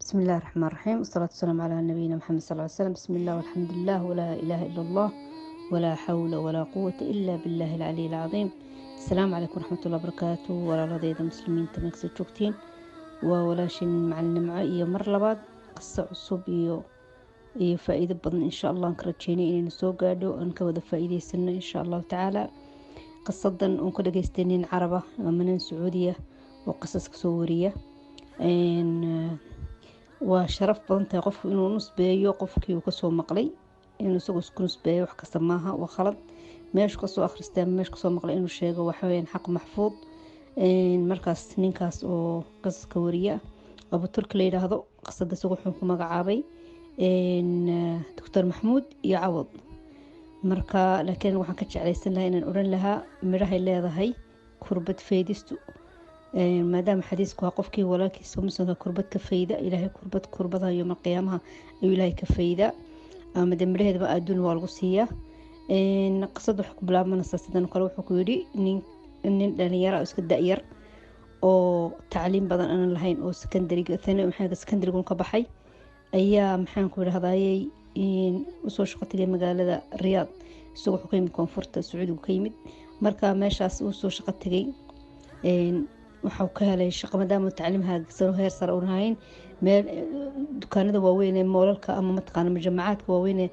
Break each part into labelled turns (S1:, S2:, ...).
S1: بسم الله الرحمن الرحيم والصلاة والسلام على نبينا محمد صلى الله عليه وسلم. بسم الله والحمد لله ولا إله إلا الله ولا حول ولا قوة إلا بالله العلي العظيم. السلام عليكم ورحمة الله وبركاته. ولا رضيت مسلمين تمكسي جوكتين ولا شيء مع النمعة إيو مر لبعض قصة عصوب إيو فائدة بدن إن شاء الله نكرتشيني إني نسو قادو أنكوذا فائدة سنة إن شاء الله تعالى. قصة أنكو دقيستينين عربة من سعودية وقصص سورية waa sharaf badan tahay qofku inuu nusbeeyo qofkii uu kasoo maqlay inuu isagu isku nusbeeyo wax kasta maaha waa khalad meesha kasoo akhristaa meesha kasoo maqlay inuu sheego waxa weeyaan xaq maxfuud markaas ninkaas oo qasaska wariya Abu Turki la yiraahdo qasada isagu wuxuu ku magacaabay Dr. Maxmuud iyo Cawad marka laakiin waxaan ka jeclaysan lahaa inaan oran lahaa mirahay leedahay kurbad faydistu maadaama xadiisku waa qofkii walaalkiisa muslimka kurbad ka fayda ilaahay kurbada yawm qiyaamaha ayuu ilaahay ka fayda ama dambireedba adduun waa lagu siiyaa qasad wax ku bilaabmanaysa sidan kale wuxuu ku yiri nin dhalinyaro iska da'yar oo tacliin badan aan lahayn oo secondary-ga ka baxay ayaa maxaan ku yiraahdaayay u soo shaqo tagay magaalada Riyadh isagoo wuxuu ka yimid koonfurta Sacuudiga ka yimid marka meeshaas uu soo shaqo tagay waxaa ka helay shaqo maadaama tacliimha sano heer sare u lahayn meel dukaanada waaweyn ee moolalka ama mataqaana majamacaadka waaweyn ee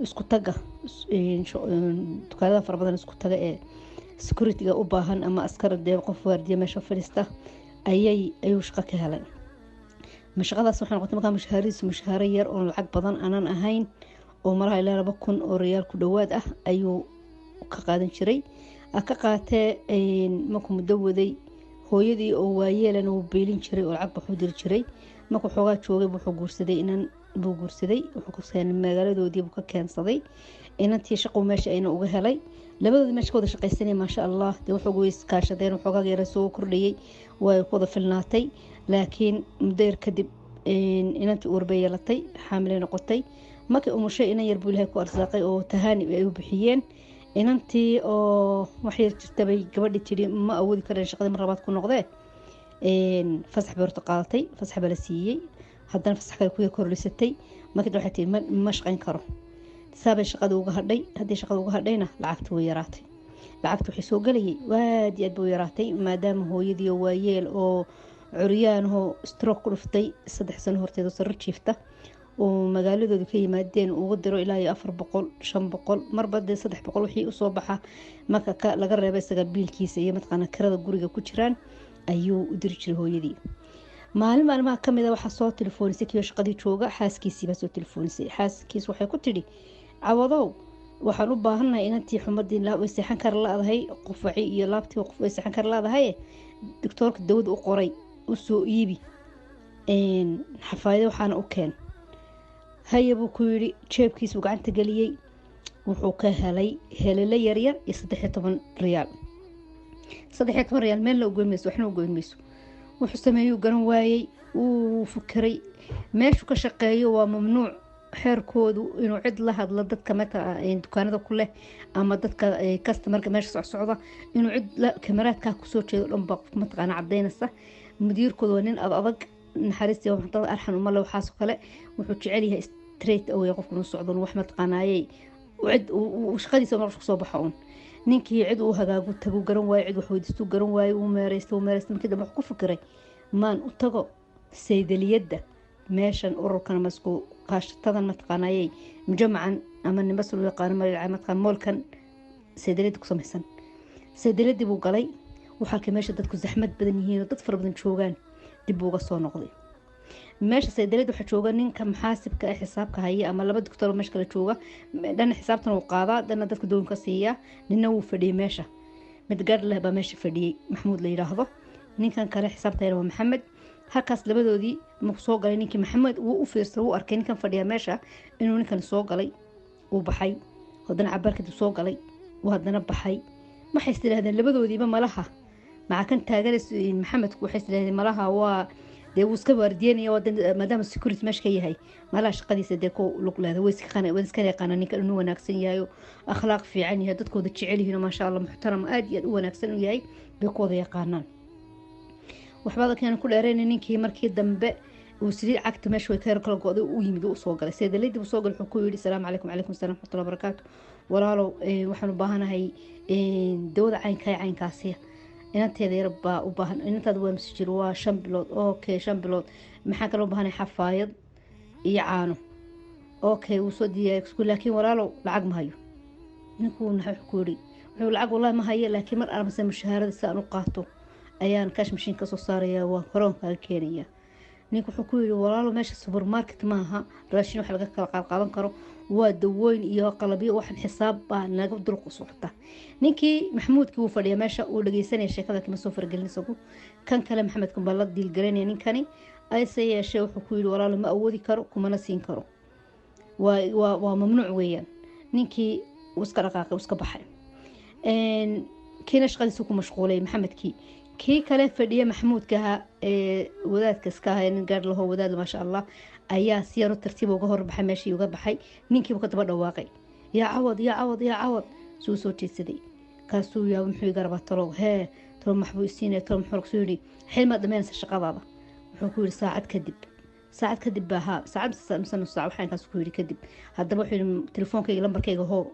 S1: isku taga dukaanada fara badan isku taga ee security-ga u baahan ama askar qof waardiya meesha fadhiista ayuu shaqo ka helay shaqadaas waxay noqotay markaa mushahaar yar oo lacag badan aanan ahayn oo maraha ilaa 2,000 oo riyaal ku dhawaad ah ayuu ka qaadan jiray ka qaatee markuu muddo waday hooyadii oo waayeelan uu beelin jiray oo lacag baxu dir jiray markuu xoogaa joogay wuxuu guursaday wuxuu ka keenay magaaladoodii buu ka keensaday inantii shaqo meesha ayna uga helay labadoodii meesha wada shaqaysanay ma sha Allah wuxuu go'is kaashadeen xoogaa yar soo kordhiyay way wada filnaatay laakiin muddo kadib inantii uur bay yeelatay xaamil noqotay markii umushay inan yar buu ilaahay ku arsaaqay oo tahaani ay u bixiyeen inantii oo waxay jirtay gabadhii tiri ma awoodi kareen shaqada mar labaad ku noqdee fasax bay qaadatay fasax baa la siiyay haddana fasax kale ku kordhisatay markii waxay tiri ma shaqayn karo sabab shaqada uga hadhay hadii shaqada uga hadhayna lacagtu way yaraatay lacagtu waxay soo galayay waadi aad buu yaraatay maadaama hooyadii waayeel oo curyaan oo stroke ku dhuftay 3 sano horteed sar jiifta oo magaaladoodu ka yimaadeen ugu diro ilaa 400 500 marba 300 wixii u soo baxa marka laga reebay isaga biilkiisa iyo matqana kirada guriga ku jiraan ayuu u diri jiray hooyadii maalmaha kamid ah waxa soo telefoonisi kiyo shaqadii jooga xaaskiisii baa soo telefoonisi xaaskiis waxay ku tiri Cawadow waxaan u baahanahay inantii xumadii la seexan kar laadahay qufaci iyo laabtii qof ay seexan kar laadahay doctorka dawada u qoray u soo iibi xafaayado waxaan u keen hay'abu ku yiri jeebkiisu gacanta galiyay wuxuu ka helay helala yar iyo 13 riyaal 13 riyaal meel loo goymayso waxna u goymayso wuxuu sameeyay garan waayay uu fikiray meeshu ka shaqeeyo waa mamnuuc xeerkoodu inuu cid la hadlo dadka dukaanada ku leh ama dadka customer-ka meesha socda inuu cid kameraadka ku soo jeedo dhanba matqana cadeynaysa mudiirkoodu waa nin adag naxariista waxaan arxan uma leh waxaas kale wuxuu jecel yahay straight away qofku inuu socdo wax matqanaayay cid uu shaqadiisa markuu soo baxo ninkii cid uu hagaagu tagu garan waayay cid wax weydiisto garan waayay uu meereysto markii dambe ku fikiray maan u tago saydaliyada meeshan ururkan masku qaashtadan matqanaayay mujamacan ama nimbas loo yaqaan matqan moolkan saydaliyada ku samaysan saydaliyadii buu galay waxa ka meesha dadku zaxmad badan yihiin dad fara badan joogan dib uga soo noqday meesha saydaliyada waxa jooga ninka maxaasibka ah xisaabka haya ama laba doctor meesha kala jooga dhan xisaabtan uu qaadaa dana dadka doonka siiya nina uu fadhiyay meesha mid gaar leh ba meesha fadhiyay Maxmuud la yiraahdo ninkan kale xisaabtayna waa Maxamed halkaas labadoodii ma soo galay ninkii Maxamed uu u fiirsaday uu arkay ninkan fadhiya meesha inuu ninkan soo galay uu baxay haddana cabarkii soo galay uu haddana baxay maxay istiraahdeen labadoodiiba malaha ma kan taageeray Maxamed waxay istiraahdeen malaha waa uu iska waardiyanaya maadaama security meesha ka yahay malaha shaqadiisa ku lug leedahay way iska yaqaan ninka inuu wanaagsan yahay akhlaaq fiican yahay dadkooda jecel yihiin ma sha Allah muxtaram aad iyo u wanaagsan u yahay bay kooda yaqaanaan waxba keen ku dheereen ninkii markii dambe وسرير عقد مشوي كير كلا قاضي ويمد وصوغل سيد اللي دي وصوغل حكوا يقول السلام عليكم وعليكم السلام ورحمة الله وبركاته ولالو وحنا باهنا هي دود عين كاي عين كاسية إن أنت هذا ربا وباهن إن أنت دوام سجلوا شامبلود أوكي شامبلود محاك لو باهنا حفايض يعانو أوكي وصدي يقول لكن ولالو العق ما هيو نكون حكوري العق والله ما هي لكن مر أنا مثلا مشهارة سأنو قاتو أيان كاش مشين كسو صارية وهرون كالكينية ninku wuxuu ku yiri walaalo meesha supermarket maaha raashin wax laga kala qaadan karo waa dawooyin iyo qalabyo waxan xisaab baa naga dulq u socota ninkii maxmuudkii uu fadhiya meesha uu dhageysanay sheekada kama soo fargelinayso kan kale maxamed kan balla diil gareynay ninkani ay yeeshay wuxuu ku yiri walaalo ma awoodi karo kuma siin karo waa mamnuuc weeyaan ninkii uu iska dhaqaaqay uu iska baxay kiina shaqadiisu ku mashquulay maxamedkii kii kale fadhiya maxmuudkaha wadaadka iska ahaa nin gaar laho wadaad ma sha Allah ayaa si yar tartiib uga hor baxay meeshii uga baxay ninkii uu ka daba dhawaaqay yaa cawad soo jeedsaday kaasuu yaa muxuu iga rabaa talo talo maxbuusiinay talo muxuu soo yiri xilma dhameynaysa shaqadaada wuxuu ku yiri saacad kadib baa saacad waxaan kaas ku yiri kadib haddaba wuxuu telefoonkayga lambarkayga hoo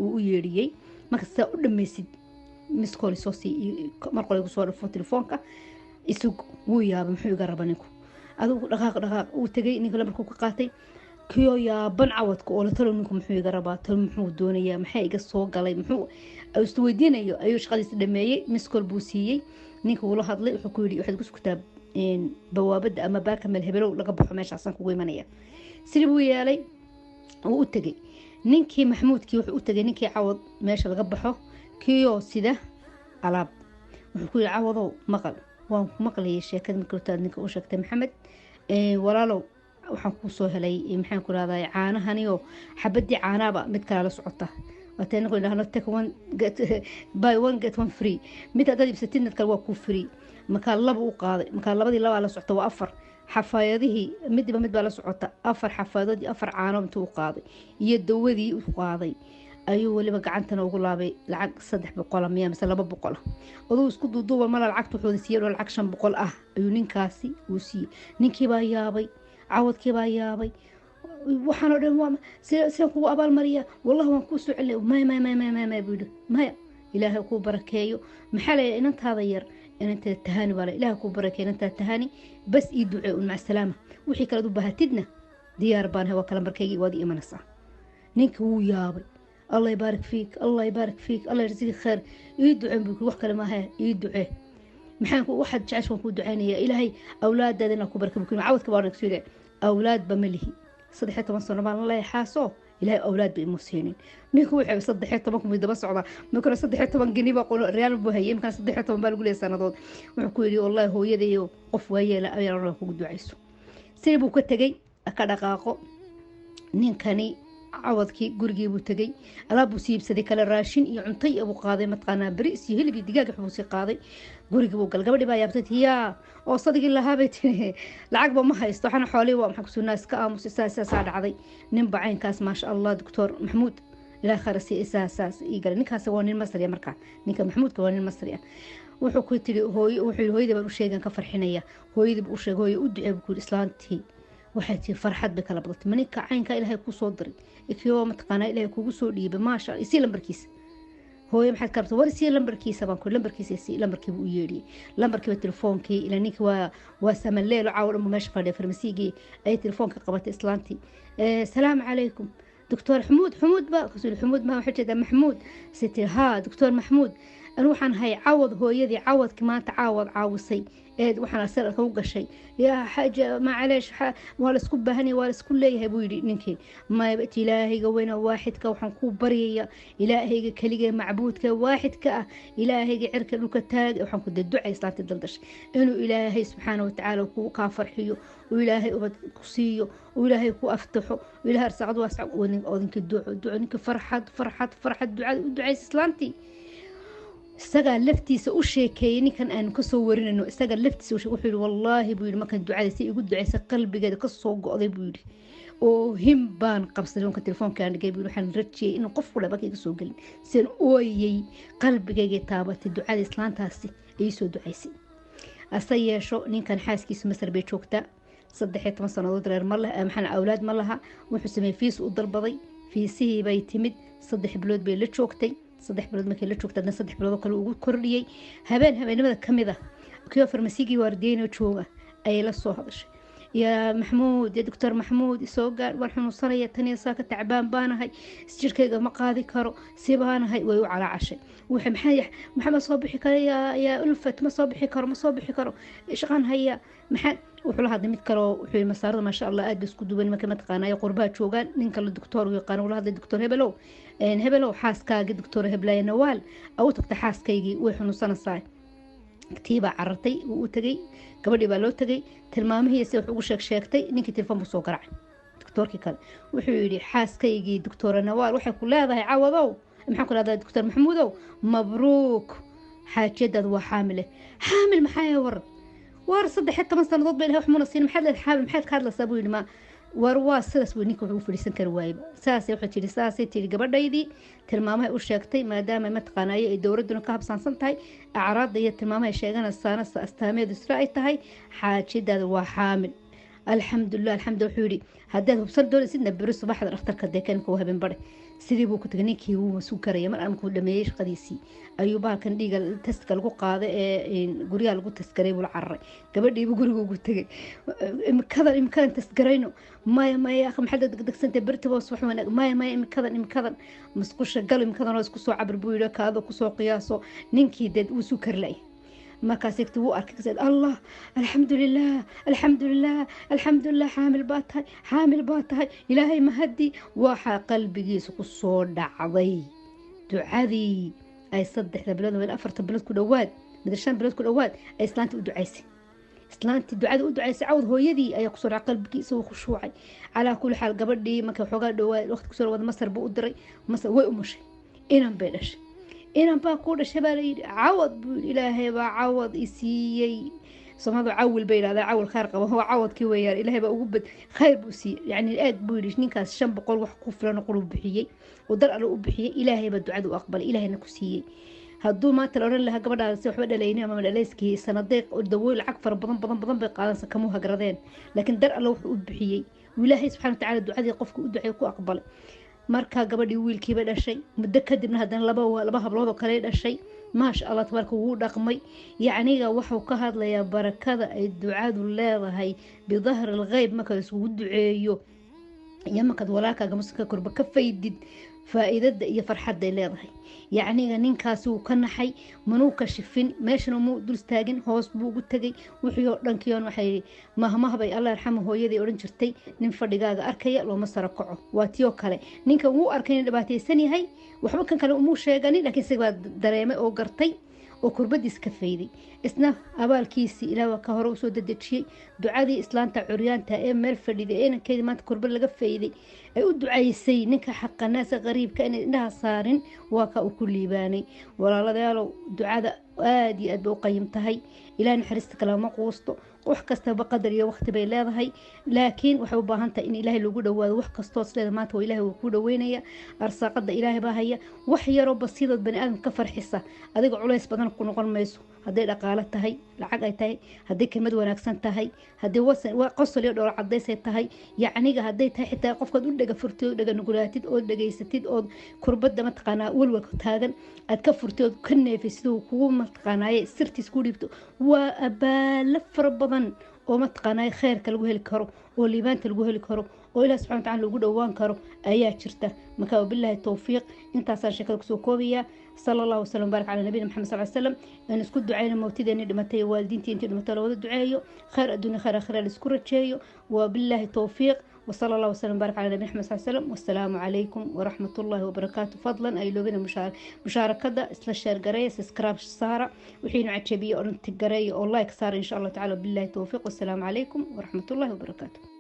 S1: uu yeeriyay marka saa u dhameysid miskool soo si marqol igu soo dhafo telefoonka isug wuu yaab muxuu iga rabaa ninku adigu dhaqaaq uu tagay ninka lambarku ka qaatay kiyo yaaban cawadka oo la talo ninku muxuu iga rabaa talo muxuu doonayaa maxay iga soo galay muxuu isu weydiinayo ayuu shaqadiisa dhameeyay miskool buu siiyay ninka uu la hadlay wuxuu ku yiri waxaad ku sugtaa bawaabada ama baaka meel hebelow laga baxo meeshaas ku weymanaya sidii buu yeelay uu u tagay ninkii maxmuudkii wuxuu u tagay ninkii cawad meesha laga baxo kiyo sida alaab wuxuu ku yiri cawadow maqal waan ku maqlayay sheekada markii ninka uu sheegtay maxamed walaalow waxaan ku soo helay maxaan ku raadayay caanahaniyo xabadii caanaaba mid kala la socota wataan ku ilaahno take one get buy one get one free mid aad ibsatid mid kale waa ku free marka laba u qaaday marka labadii laba la socota waa afar xafaayadihii midba mid baa la socota afar xafaadoodii afar caano intuu u qaaday iyo dawadii u qaaday ayuu waliba gacantana ugu laabay lacag 300 miya mise 200 aduu isku duuduuba mala lacagtu wuxuu siiyay lacag 500 ah ayuu ninkaasi uu siiyay ninkii baa yaabay cawadkii baa yaabay waxaan oo dhan waa si ku abaal mariya wallahi waan ku soo celay ma buudo maya ilaahay ku barakeeyo maxaa leeyahay inantaada yar inanta tahani wala ilaahay ku barakeeyo inanta tahani bas ii ducee ma salaama wixii kala u baahatidna diyaar baan hawa kala markaygi wadi imanaysa ninka wuu yaabay الله يبارك فيك الله يبارك فيك الله يجزيك خير يدعي بك وحكى ما هي يدعي محنك واحد جعش وكو دعاني يا إلهي أولاد دادنا كبرك بكم عاود كبارك سوري أولاد بمله صدحت مصر ما الله يحاسو إلهي أولاد بمسينين نيكو وحي صدحت مكم في دبس عضا ممكن صدحت من جنيبه قولوا ريال بوهي يمكن صدحت من بالقول يا سنضود وحكوا لي والله هو يدي قف ويا لا يرى الله دعيسو سيبو كتجي أكاد قاقو نين كاني عوضكي gurigii buu tagay alaab buu siibsaday kala raashin iyo cuntay uu qaaday matqana bariis iyo hilib iyo digaag wuxuu si qaaday gurigii buu galgabadhi baa yaabtay tiya oo sadigii lahaabay lacag ba ma haysto waxana xoolii waa maxaa ku suunaas ka aamus isaasa dhacday nin bacaynkaas ma sha Allah doctor Mahmoud ila kharasi isaas iigal ninkaas waa nin Masri marka ninka Mahmoud waa nin Masri wuxuu ku tiri hooyada baan u sheegan ka farxinaya hooyada buu u sheegay hooyo u duceey ku islaantii waxay tii farxad bay kala badtay maninka caynka ilaahay ku soo diray ikiyo matqana ilaahay kugu soo dhiibay ma sha isi lambarkiisa hooyo maxaad karto war isi lambarkiisa baan ku lambarkiisa isi lambarkii uu yeedhiyay lambarkii telefoonkii ila ninka waa samaleel caawil meesha fadhiya farmasiigi ay telefoonka qabatay islaantii salaam calaykum دكتور حمود بقى حمود ما وحجة محمود ستي ها دكتور محمود أنا وحن هاي عوض هو يدي عوض كمان تعوض عاوصي وحن أسأل فوق الشيء يا حاجة ما عليش ولا سكوب هني ولا سكول ليه يبوي نكي ما يبقى إلهي قوينا واحد كوحن كوب برية إلهي كليجة معبود كواحد إلهي عرك الكتاج وحن كده الدعاء صلاة الدردش إنه إلهي سبحانه وتعالى وكو كافر حيو وإلهي كسيو وإلهي كو أفتحه وإلهي رسعد واسع وإنك الدعاء إنك فرحة دعاء إسلامتي isaga laftiisa u sheekeeyay kan aan ka soo warinayno isaga laftiisa wuxuu yiri wallahi buu yiri markan ducada si igu duceysa qalbigeeda ka soo go'day buu yiri oo him baan qabsaday ka telefoonka aan dhigay buu waxaan rajiyay in qof kale ba ka soo galin seen ooyay qalbigeyga taabatay ducada islaantaasi ay soo duceysay asa yeesho ninkan xaaskiisa Masar bay joogtaa 13 sanadood reer ma laha maxaan awlaad ma laha wuxuu sameeyay fiis u dalbaday fiisihii bay timid 3 bilood bay la joogtay 3 bilood markay la joogtay 3 bilood kale ugu kordhiyay habeenimada kamid ah kiyo farmasiigii waardiyeyna jooga ay la soo hadashay يا محمود يا دكتور محمود سوقان والحين وصلي تاني ساكة تعبان بانهاي سجركيغا ما قاضي كارو سيبانهاي ويو على عشي وحي محمد صبحي كارو يا ألفت ما صبحي كارو إيش غان هيا محمد وحول هذا ميت كارو وحول مسار ما شاء الله أدس كدوبين ما كما تقانا يا قربات شوقان نينك الدكتور ويقانا ولا هذا الدكتور هبلو حاسكاقي دكتور هبلاي نوال أو تقطع حاسكاقي ويحنو سنة صاي كتيبة عرتي وتجي gabadhii baa loo tagay tilmaamihiisa wuxuu ugu sheegtay ninkii telefoon soo garacay doctorkii kale wuxuu yiri xaaskaygii doctor Nawaal waxay ku leedahay cawadow maxaan ku leedahay doctor Maxamuudow mabruuk xaajadad waa xaamil maxay war 13 sanadood bay wax muna siin maxaad leedahay xaamil maxaad ka hadlaysaa buu yiri ma warwaa sidaas weyn ninka wuxuu fadhiisan kar waayba saasay waxa jiri saasay tiri gabadhaydii tilmaamaha u sheegtay maadaama ma taqaanayo ay dawladuna ka habsaansan tahay acraad iyo tilmaamaha sheeganaysaana astaameed Israa'iil tahay xaajidada waa xaamil alxamdulillah wuxuu yiri haddii hubsan doonaysid bari subaxda dhakhtarka deegaanka oo habeen bare sidii buu ku tagay ninkii uu mas'uul karaya mar aan ku dhameeyay shaqadiisii ayuu baalkan dhiiga testka lagu qaaday ee guriga lagu taskaray buu la carray gabadhii buu guriga ugu tagay imkadan tasgarayno maya maxaad degdegsantay barti boos wax wanaag maya imkadan masqusha gal imkadan oo isku soo cabir buu yiri kaado ku soo qiyaaso ninkii dad uu soo karlay markaas igtu wuu arkay said allah alxamdulillah xaamil baa tahay ilaahay mahadi waxa qalbigiisa ku soo dhacday ducadii ay 3 bilood ama 4 bilood ku dhawaad mid 5 bilood ku dhawaad ay islaantii u ducaysay ducada u ducaysay cawd hooyadii ayaa ku soo dhacay qalbigiisa uu khushuucay ala kulli xaal gabadhii markay xogaa dhawaad waqti ku soo wada Masar buu u diray Masar way umushay inaan bay dhashay inaan baa ku dhashay baa cawad buu ilaahay baa cawad isiiyay somadu cawil bay ilaahay cawil khayr qabo huwa cawadkii weeyaan ilaahay baa ugu bad khayr buu siiyay yani aad buu yiri ninkaas 500 wax ku filan qulub bixiyay oo dar alla u bixiyay ilaahay baa ducada u aqbalay ilaahayna ku siiyay hadduu maanta la oran lahaa gabadhaas si waxba dhaleeyay ama dhaleyskii sanadeeq oo dawool lacag far badan bay qaadansa kamu hagradeen laakiin dar alla wuxuu u bixiyay ilaahay subxaanahu wa ta'aala ducadii qofku u duceeyo ku aqbalay marka gabadhii wiilkiiba dhashay muddo kadibna hadan laba hablood oo kale dhashay ما شاء الله تبارك وهو رقمي يعني وحو كهاد ليا بركة أي دعاء الله بظهر الغيب ما كان يسوي دعاء يما كد ولاك جمسك كرب كفيد فائدة يا فرحة دليلها يعني نينكاسو كنا حي منو كشفين ماشي نمو دول استاجن هوس بو قتجي وحيو رنكيون وحي ما هبي الله يرحمه هو يدي أورنجرتي ننفردقاق أركيا لو مصر قعه واتيو كله نينك هو أركين دباتي سني هاي وحبا كانوا أمور شيغاني لكن سيبا دريمة أو قرطي oo kurbadiis ka fayday isna abaalkiisi ilaa ka hor u soo dadajiyay ducadii islaanta curyaanta ee meel fadhiday ee inkeed maanta kurbad laga fayday ay u ducaysay ninka xaqanaasa qariibka in indhaha saarin waa ka u ku liibaanay walaalayaal ducada aad iyo aad bay u qayim tahay ilaahay naxariista kala ma quusto wax kasta baqadar iyo waqti bay leedahay laakiin waxay u baahan tahay in ilaahay lagu dhawaado wax kasto isleeda maanta waa ilaahay uu ku dhaweynaya arsaaqada ilaahay baa haya wax yaro basiidad bani aadam ka farxisa adiga culays badan ku noqon mayso haday dhaqaale tahay lacag ay tahay haday kelmad wanaagsan tahay haday qosol iyo dhowr cadays ay tahay yacniga haday tahay xitaa qofka u dhaga furtay oo dhaga nugulaatid oo dhageysatid oo kurbada ma taqaana walwal taagan aad ka furtay oo ka neefisid oo kugu ma taqaanay sirtiis ku dhibto waa abaal farabadan oo ma taqaanay khayrka lagu heli karo oo liibaanta lagu heli karo oo ilaahay subxaanahu wa ta'aala lagu dhawaan karo ayaa jirta marka billahi tawfiiq intaas aan sheekada ku soo koobiya sallallahu alayhi wa sallam barak ala nabiyina muhammad sallallahu alayhi wa sallam in isku ducayna mawtideena dhimatay waalidiintii intii dhimatay wada duceeyo khayr adduunyo khayr aakhira la isku rajeeyo wa billahi tawfiiq وصلى الله وسلم بارك على نبينا محمد صلى الله عليه وسلم والسلام عليكم ورحمة الله وبركاته فضلا أي لوبنا مشاركة سلاش قرية سكراب سارة وحين عتشبية أو لايك صار إن شاء الله تعالى بالله توفيق والسلام عليكم ورحمة الله وبركاته.